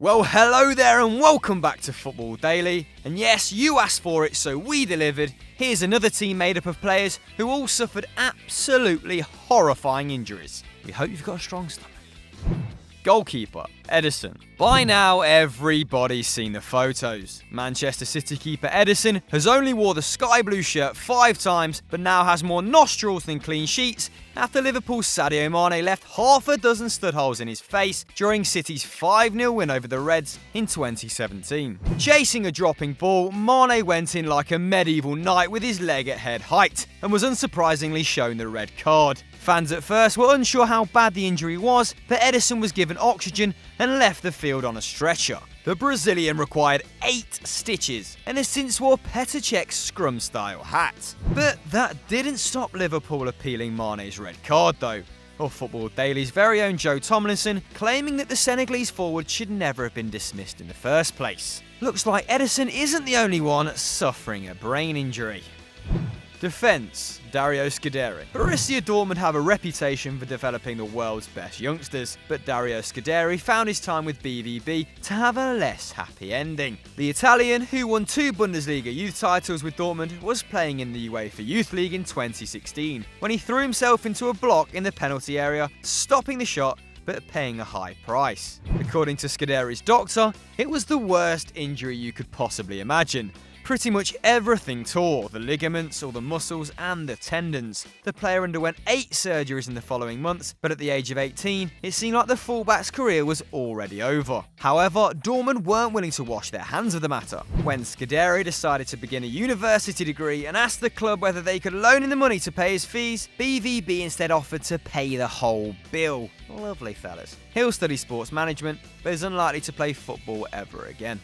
Well, hello there and welcome back to Football Daily. And yes, you asked for it, so we delivered. Here's another team made up of players who all suffered absolutely horrifying injuries. We hope you've got a strong stomach. Goalkeeper, Ederson. By now, everybody's seen the photos. Manchester City keeper Ederson has only wore the sky blue shirt 5 times, but now has more nostrils than clean sheets after Liverpool's Sadio Mane left half a dozen stud holes in his face during City's 5-0 win over the Reds in 2017. Chasing a dropping ball, Mane went in like a medieval knight with his leg at head height and was unsurprisingly shown the red card. Fans at first were unsure how bad the injury was, but Ederson was given oxygen and left the field on a stretcher. The Brazilian required 8 stitches and has since wore Petr Cech's scrum-style hat. But that didn't stop Liverpool appealing Mane's red card though, or Football Daily's very own Joe Tomlinson claiming that the Senegalese forward should never have been dismissed in the first place. Looks like Ederson isn't the only one suffering a brain injury. Defence, Dario Scuderi. Borussia Dortmund have a reputation for developing the world's best youngsters, but Dario Scuderi found his time with BVB to have a less happy ending. The Italian, who won 2 Bundesliga youth titles with Dortmund, was playing in the UEFA Youth League in 2016 when he threw himself into a block in the penalty area, stopping the shot but paying a high price. According to Scuderi's doctor, it was the worst injury you could possibly imagine. Pretty much everything tore, the ligaments, all the muscles and the tendons. The player underwent 8 surgeries in the following months, but at the age of 18, it seemed like the fullback's career was already over. However, Dortmund weren't willing to wash their hands of the matter. When Scuderi decided to begin a university degree and asked the club whether they could loan him the money to pay his fees, BVB instead offered to pay the whole bill. Lovely fellas. He'll study sports management, but is unlikely to play football ever again.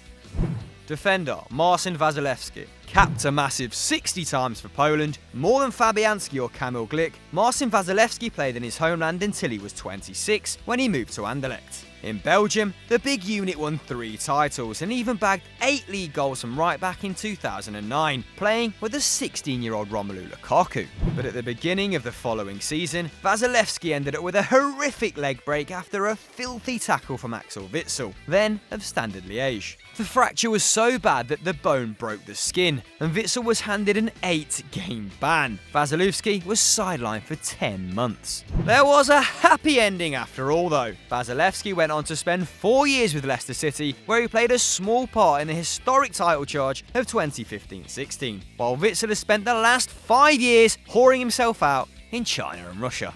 Defender, Marcin Wasilewski. Capped a massive 60 times for Poland, more than Fabianski or Kamil Glik, Marcin Wasilewski played in his homeland until he was 26 when he moved to Anderlecht. In Belgium, the big unit won 3 titles and even bagged 8 league goals from right back in 2009, playing with the 16-year-old Romelu Lukaku. But at the beginning of the following season, Wasilewski ended up with a horrific leg break after a filthy tackle from Axel Witsel, then of Standard Liège. The fracture was so bad that the bone broke the skin, and Witsel was handed an 8-game ban. Wasilewski was sidelined for 10 months. There was a happy ending after all though. Wasilewski went on to spend 4 years with Leicester City, where he played a small part in the historic title charge of 2015-16, while Witsel has spent the last 5 years whoring himself out in China and Russia.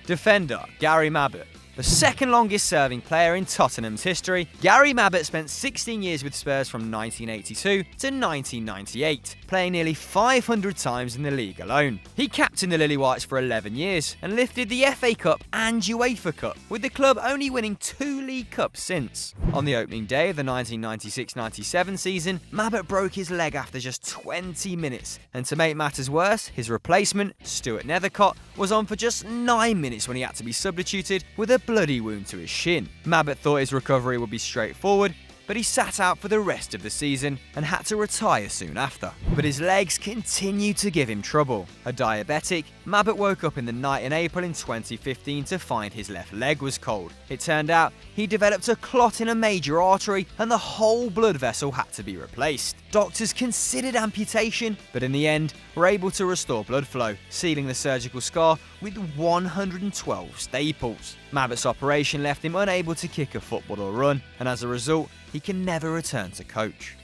Defender, Gary Mabbutt. The second longest serving player in Tottenham's history, Gary Mabbutt spent 16 years with Spurs from 1982 to 1998, playing nearly 500 times in the league alone. He captained the Lily Whites for 11 years and lifted the FA Cup and UEFA Cup, with the club only winning 2 League Cups since. On the opening day of the 1996-97 season, Mabbutt broke his leg after just 20 minutes, and to make matters worse, his replacement, Stuart Nethercott, was on for just 9 minutes when he had to be substituted with a bloody wound to his shin. Mabbutt thought his recovery would be straightforward, but he sat out for the rest of the season and had to retire soon after. But his legs continued to give him trouble. A diabetic, Mabbutt woke up in the night in April in 2015 to find his left leg was cold. It turned out he developed a clot in a major artery and the whole blood vessel had to be replaced. Doctors considered amputation, but in the end were able to restore blood flow, sealing the surgical scar with 112 staples. Mabbutt's operation left him unable to kick a football or run, and as a result, he can never return to coach.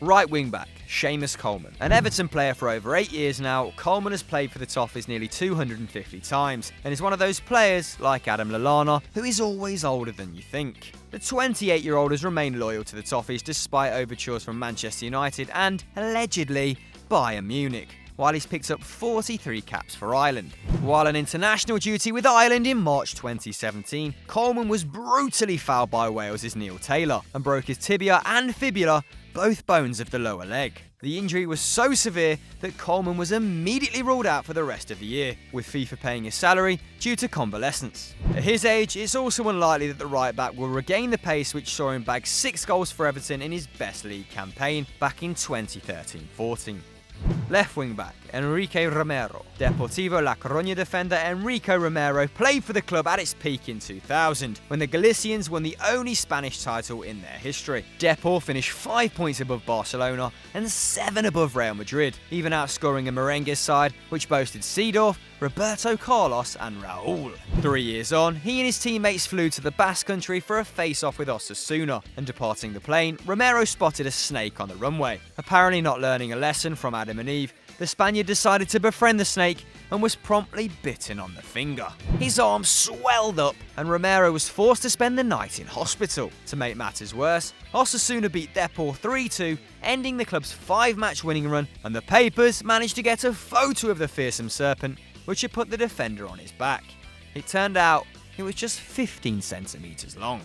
Right wing back, Seamus Coleman. An Everton player for over 8 years now, Coleman has played for the Toffees nearly 250 times and is one of those players, like Adam Lallana, who is always older than you think. The 28-year-old has remained loyal to the Toffees despite overtures from Manchester United and, allegedly, Bayern Munich, while he's picked up 43 caps for Ireland. While on international duty with Ireland in March 2017, Coleman was brutally fouled by Wales' Neil Taylor and broke his tibia and fibula, both bones of the lower leg. The injury was so severe that Coleman was immediately ruled out for the rest of the year, with FIFA paying his salary due to convalescence. At his age, it's also unlikely that the right back will regain the pace which saw him bag 6 goals for Everton in his best league campaign back in 2013-14. Left wing back, Enrique Romero. Deportivo La Coruña defender Enrico Romero played for the club at its peak in 2000, when the Galicians won the only Spanish title in their history. Depor finished 5 points above Barcelona and 7 above Real Madrid, even outscoring a Merengues side which boasted Seedorf, Roberto Carlos and Raúl. 3 years on, he and his teammates flew to the Basque Country for a face-off with Osasuna, and departing the plane, Romero spotted a snake on the runway. Apparently not learning a lesson from Adam and Eve, the Spaniard decided to befriend the snake and was promptly bitten on the finger. His arm swelled up and Romero was forced to spend the night in hospital. To make matters worse, Osasuna beat Depor 3-2, ending the club's 5-match winning run, and the papers managed to get a photo of the fearsome serpent, which had put the defender on his back. It turned out it was just 15 centimetres long.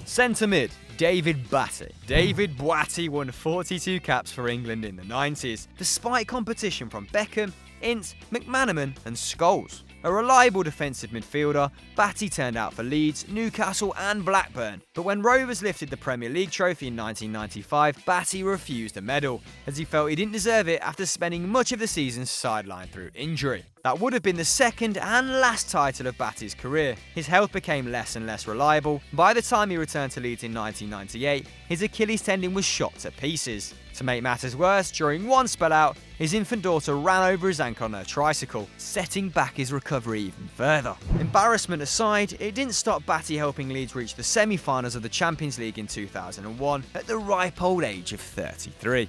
Centre mid, David Batty. David Batty won 42 caps for England in the 90s, despite competition from Beckham, Ince, McManaman and Scholes. A reliable defensive midfielder, Batty turned out for Leeds, Newcastle and Blackburn, but when Rovers lifted the Premier League trophy in 1995, Batty refused a medal, as he felt he didn't deserve it after spending much of the season sidelined through injury. That would have been the second and last title of Batty's career. His health became less and less reliable. By the time he returned to Leeds in 1998, his Achilles tendon was shot to pieces. To make matters worse, during one spell out, his infant daughter ran over his ankle on her tricycle, setting back his recovery even further. Embarrassment aside, it didn't stop Batty helping Leeds reach the semi-finals of the Champions League in 2001 at the ripe old age of 33.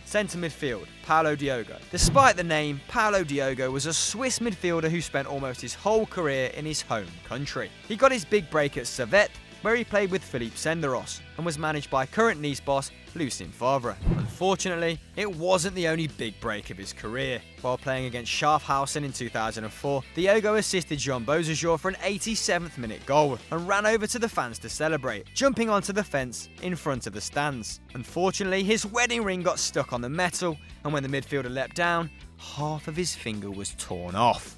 Centre midfield, Paulo Diogo. Despite the name, Paulo Diogo was a Swiss midfielder who spent almost his whole career in his home country. He got his big break at Servette, where he played with Philippe Senderos and was managed by current Nice boss Lucien Favre. Unfortunately, it wasn't the only big break of his career. While playing against Schaffhausen in 2004, Diogo assisted Jean Beausejour for an 87th minute goal and ran over to the fans to celebrate, jumping onto the fence in front of the stands. Unfortunately, his wedding ring got stuck on the metal, and when the midfielder leapt down, half of his finger was torn off.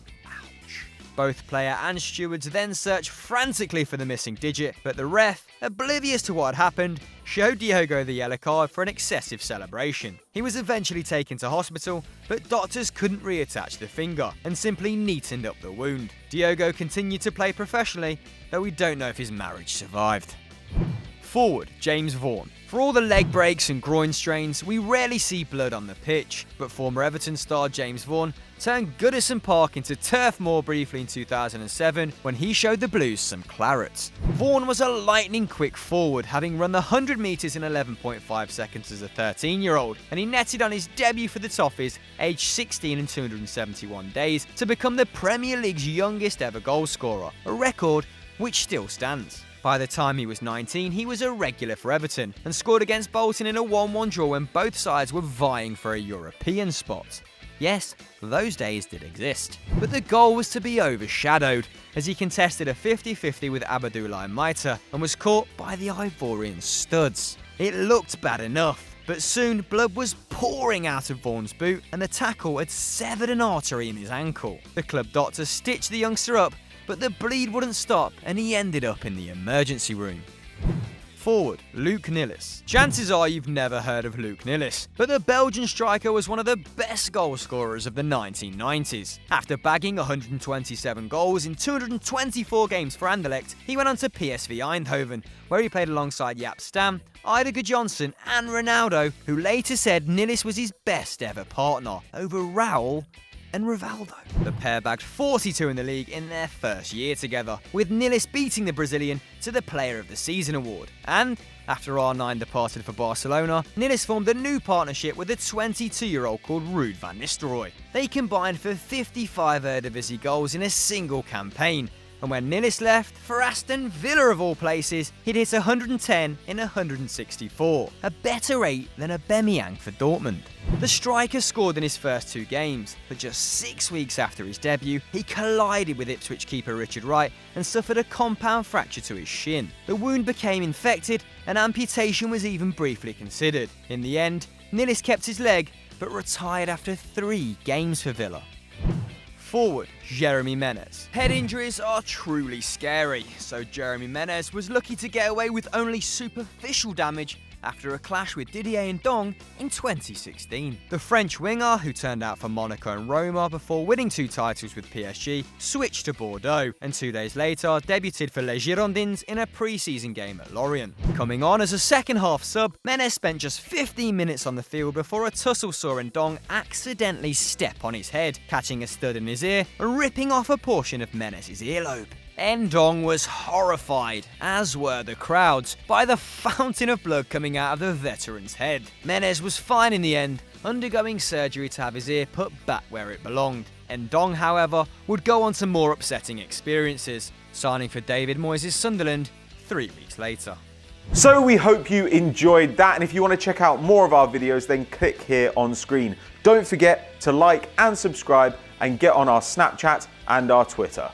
Both player and stewards then searched frantically for the missing digit, but the ref, oblivious to what had happened, showed Diogo the yellow card for an excessive celebration. He was eventually taken to hospital, but doctors couldn't reattach the finger and simply neatened up the wound. Diogo continued to play professionally, though we don't know if his marriage survived. Forward, James Vaughan. For all the leg breaks and groin strains, we rarely see blood on the pitch, but former Everton star James Vaughan turned Goodison Park into Turf Moor briefly in 2007 when he showed the Blues some claret. Vaughan was a lightning-quick forward, having run the 100 metres in 11.5 seconds as a 13-year-old, and he netted on his debut for the Toffees, aged 16 and 271 days, to become the Premier League's youngest ever goalscorer, a record which still stands. By the time he was 19, he was a regular for Everton and scored against Bolton in a 1-1 draw when both sides were vying for a European spot. Yes, those days did exist. But the goal was to be overshadowed as he contested a 50-50 with Abdoulaye Maita and was caught by the Ivorian studs. It looked bad enough, but soon blood was pouring out of Vaughan's boot and the tackle had severed an artery in his ankle. The club doctor stitched the youngster up, but the bleed wouldn't stop and he ended up in the emergency room. Forward, Luc Nilis. Chances are you've never heard of Luc Nilis, but the Belgian striker was one of the best goal scorers of the 1990s. After bagging 127 goals in 224 games for Anderlecht, he went on to PSV Eindhoven, where he played alongside Jaap Stam, Idager Johnson and Ronaldo, who later said Nilis was his best ever partner, over Raúl and Rivaldo. The pair bagged 42 in the league in their first year together, with Nilis beating the Brazilian to the Player of the Season award. And after R9 departed for Barcelona, Nilis formed a new partnership with a 22-year-old called Ruud van Nistelrooy. They combined for 55 Eredivisie goals in a single campaign, and when Nilis left, for Aston Villa of all places, he'd hit 110 in 164, a better rate than Aubameyang for Dortmund. The striker scored in his first 2 games, but just 6 weeks after his debut, he collided with Ipswich keeper Richard Wright and suffered a compound fracture to his shin. The wound became infected and amputation was even briefly considered. In the end, Nilis kept his leg, but retired after 3 games for Villa. Forward, Jeremy Menez. Head injuries are truly scary, so Jeremy Menez was lucky to get away with only superficial damage after a clash with Didier Ndong in 2016. The French winger, who turned out for Monaco and Roma before winning 2 titles with PSG, switched to Bordeaux and 2 days later debuted for Les Girondins in a pre-season game at Lorient. Coming on as a second-half sub, Menez spent just 15 minutes on the field before a tussle saw Ndong accidentally step on his head, catching a stud in his ear and ripping off a portion of Menez's earlobe. Ndong was horrified, as were the crowds, by the fountain of blood coming out of the veteran's head. Menez was fine in the end, undergoing surgery to have his ear put back where it belonged. Ndong, however, would go on to more upsetting experiences, signing for David Moyes' Sunderland 3 weeks later. So we hope you enjoyed that, and if you want to check out more of our videos, then click here on screen. Don't forget to like and subscribe and get on our Snapchat and our Twitter.